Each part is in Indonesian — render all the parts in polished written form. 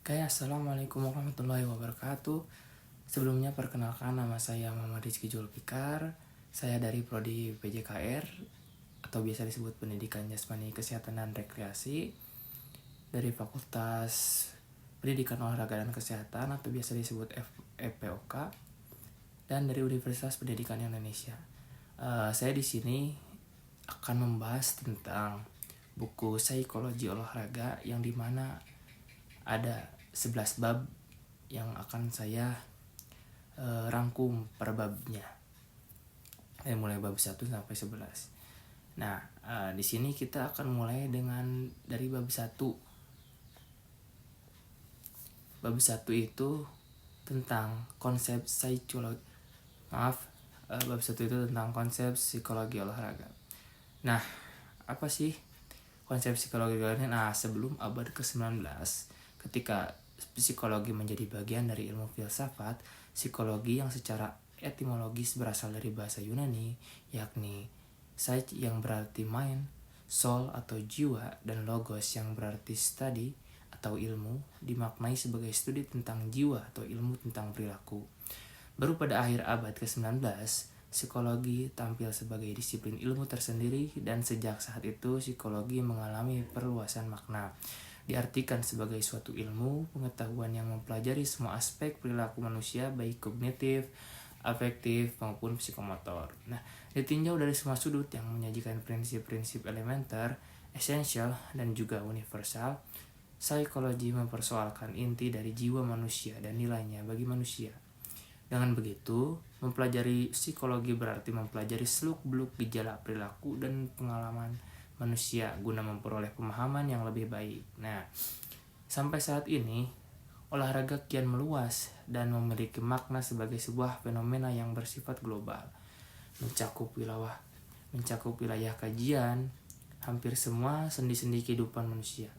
Oke, assalamualaikum warahmatullahi wabarakatuh. Sebelumnya perkenalkan, nama saya Muhammad Rizky Julfikar. Saya dari Prodi PJKR atau biasa disebut Pendidikan Jasmani Kesehatan dan Rekreasi dari Fakultas Pendidikan Olahraga dan Kesehatan atau biasa disebut FPOK dan dari Universitas Pendidikan Indonesia. Saya di sini akan membahas tentang buku Psikologi Olahraga yang dimana ada 11 bab yang akan saya rangkum per babnya. Mulai bab 1 sampai 11. Nah, di sini kita akan mulai dari bab 1. Bab 1 itu tentang konsep psikologi. Bab 1 itu tentang konsep psikologi olahraga. Nah, apa sih konsep psikologi olahraga? Nah, sebelum abad ke-19, ketika psikologi menjadi bagian dari ilmu filsafat, psikologi yang secara etimologis berasal dari bahasa Yunani, yakni psyche yang berarti mind, soul atau jiwa, dan logos yang berarti study atau ilmu, dimaknai sebagai studi tentang jiwa atau ilmu tentang perilaku. Baru pada akhir abad ke-19, psikologi tampil sebagai disiplin ilmu tersendiri, dan sejak saat itu psikologi mengalami perluasan makna. Diartikan sebagai suatu ilmu pengetahuan yang mempelajari semua aspek perilaku manusia, baik kognitif, afektif, maupun psikomotor. Nah, ditinjau dari semua sudut yang menyajikan prinsip-prinsip elementer, esensial, dan juga universal, psikologi mempersoalkan inti dari jiwa manusia dan nilainya bagi manusia. Dengan begitu, mempelajari psikologi berarti mempelajari seluk-beluk gejala perilaku dan pengalaman manusia guna memperoleh pemahaman yang lebih baik. Nah, sampai saat ini, olahraga kian meluas dan memiliki makna sebagai sebuah fenomena yang bersifat global, mencakup wilayah kajian hampir semua sendi-sendi kehidupan manusia.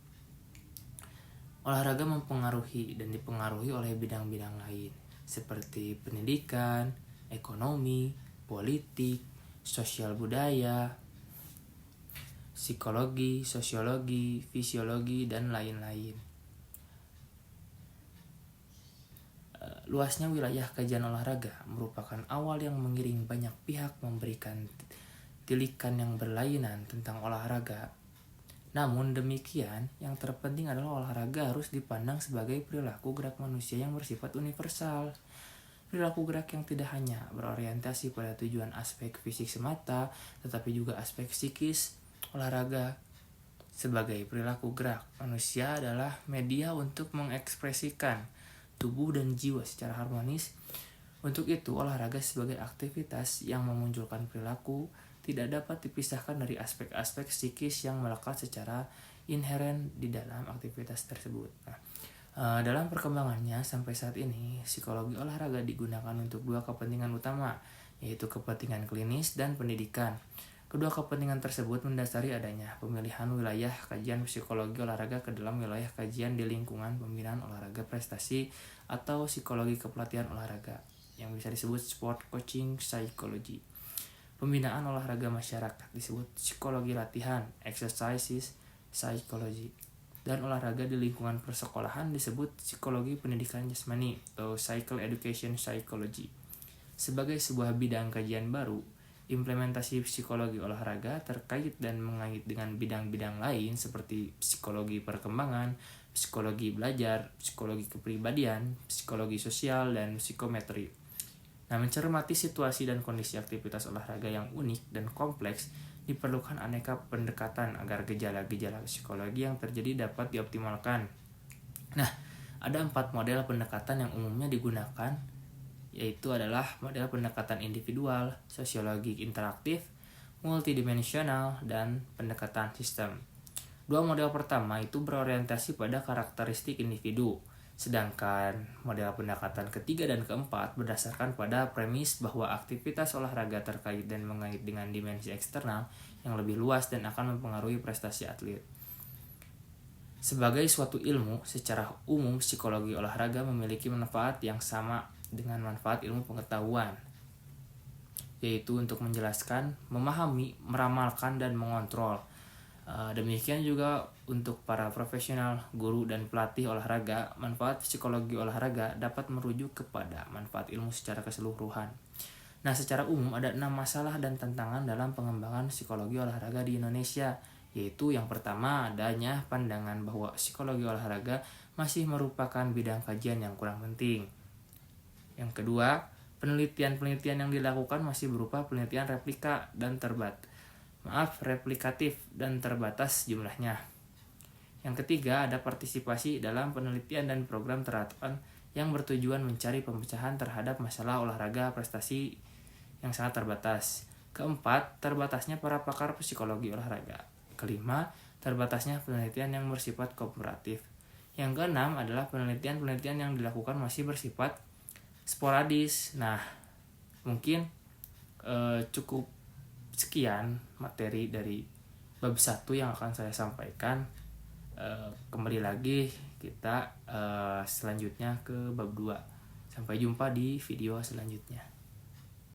Olahraga mempengaruhi dan dipengaruhi oleh bidang-bidang lain seperti pendidikan, ekonomi, politik, sosial budaya, psikologi, sosiologi, fisiologi, dan lain-lain. Luasnya wilayah kajian olahraga merupakan awal yang mengiring banyak pihak memberikan tilikan yang berlainan tentang olahraga. Namun demikian, yang terpenting adalah olahraga harus dipandang sebagai perilaku gerak manusia yang bersifat universal. Perilaku gerak yang tidak hanya berorientasi pada tujuan aspek fisik semata, tetapi juga aspek psikis. Olahraga sebagai perilaku gerak manusia adalah media untuk mengekspresikan tubuh dan jiwa secara harmonis. Untuk itu, olahraga sebagai aktivitas yang memunculkan perilaku tidak dapat dipisahkan dari aspek-aspek psikis yang melekat secara inheren di dalam aktivitas tersebut. Dalam perkembangannya sampai saat ini, psikologi olahraga digunakan untuk dua kepentingan utama, yaitu kepentingan klinis dan pendidikan. Kedua kepentingan tersebut mendasari adanya pemilihan wilayah kajian psikologi olahraga ke dalam wilayah kajian di lingkungan pembinaan olahraga prestasi atau psikologi kepelatihan olahraga, yang bisa disebut sport coaching psychology. Pembinaan olahraga masyarakat disebut psikologi latihan, exercises psychology. Dan olahraga di lingkungan persekolahan disebut psikologi pendidikan jasmani atau physical education psychology. Sebagai sebuah bidang kajian baru, implementasi psikologi olahraga terkait dan mengait dengan bidang-bidang lain seperti psikologi perkembangan, psikologi belajar, psikologi kepribadian, psikologi sosial, dan psikometri. Nah, mencermati situasi dan kondisi aktivitas olahraga yang unik dan kompleks, diperlukan aneka pendekatan agar gejala-gejala psikologi yang terjadi dapat dioptimalkan. Nah, ada 4 model pendekatan yang umumnya digunakan, yaitu adalah model pendekatan individual, sosiologi interaktif, multidimensional, dan pendekatan sistem. Dua model pertama itu berorientasi pada karakteristik individu, sedangkan model pendekatan ketiga dan keempat berdasarkan pada premis bahwa aktivitas olahraga terkait dan mengait dengan dimensi eksternal yang lebih luas dan akan mempengaruhi prestasi atlet. Sebagai suatu ilmu, secara umum psikologi olahraga memiliki manfaat yang sama dengan manfaat ilmu pengetahuan, yaitu untuk menjelaskan, memahami, meramalkan, dan mengontrol. Demikian juga untuk para profesional, guru, dan pelatih olahraga, manfaat psikologi olahraga dapat merujuk kepada manfaat ilmu secara keseluruhan. Nah, secara umum ada 6 masalah dan tantangan dalam pengembangan psikologi olahraga di Indonesia, yaitu yang pertama adanya pandangan bahwa psikologi olahraga masih merupakan bidang kajian yang kurang penting. Yang kedua, penelitian-penelitian yang dilakukan masih berupa penelitian replikatif dan terbatas jumlahnya. Yang ketiga, ada partisipasi dalam penelitian dan program terapan yang bertujuan mencari pemecahan terhadap masalah olahraga prestasi yang sangat terbatas. Keempat, terbatasnya para pakar psikologi olahraga. Kelima, terbatasnya penelitian yang bersifat komparatif. Yang keenam adalah penelitian-penelitian yang dilakukan masih bersifat sporadis. Nah, mungkin cukup sekian materi dari bab 1 yang akan saya sampaikan. Kembali lagi kita selanjutnya ke bab 2. Sampai jumpa di video selanjutnya.